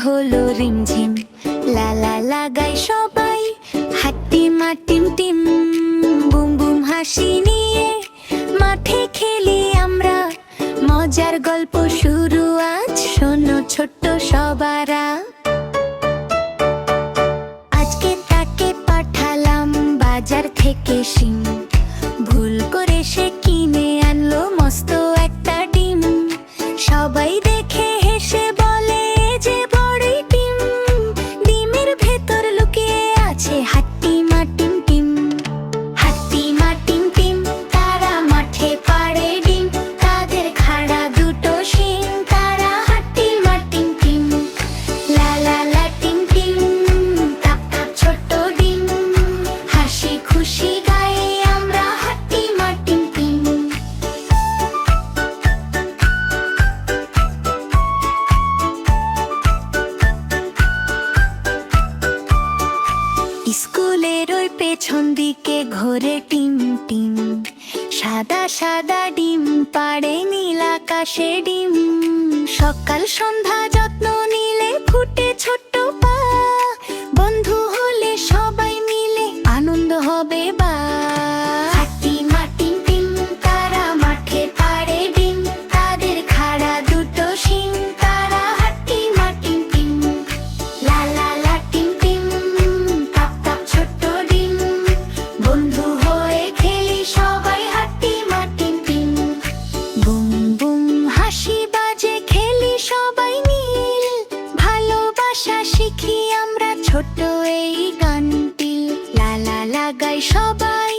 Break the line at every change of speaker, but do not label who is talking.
হলো রিমঝিম, লালা লাগাই সবাই হাট্টিমা টিম টিম। বুম বুম হাসি নিয়ে মাঠে খেলি আমরা, মজার গল্প শুরু আজ, শোনো ছোট্ট সবারা। আজকে তাকে পাঠালাম বাজার থেকে শিম, ভুল করে সে কিনে আনলো মস্ত একটা ডিম। সবাই দেখে হেসে বলে যে বড়ই ডিম, ডিমের ভেতর লুকিয়ে আছে হাট্টিমা টিম টিম। হাট্টিমা টিম টিম তারা মাঠে পাড়ে ডিম, তাদের খাড়া দুটো শিং, তারা হাট্টিমা টিম টিম। লা লা লা টিম টিম, তাপ তাপ ছোট্ট ডিম, হাসি খুশি গায়ে আমরা হাট্টিমা টিম টিম। স্কুলের ওই পেছন দিকে ঘোরে টিম টিম, সাদা সাদা ডিম পাড়ে নীল আকাশে ডিম। সকাল সন্ধ্যা যত্ন নিলে ফুটে ছোট্ট পা, বন্ধু হলে সবাই মিলে আনন্দ হবে বা। হাট্টিমা টিম টিম তারা মাঠে পাড়ে ডিম, তাদের খাড়া দুটো শিং, তারা হাট্টিমা টিম টিম। লা লা লা টিম টিম, তাপ তাপ ছোট্ট ডিম, বন্ধু হয়ে খেলি সবাই হাট্টিমা টিম টিম। বুম বুম হাসি বাজে খেলি সবাই মিল, ভালোবাসা শিখি আমরা ছোট্ট এই গানটি। লালা লাগাই সবাই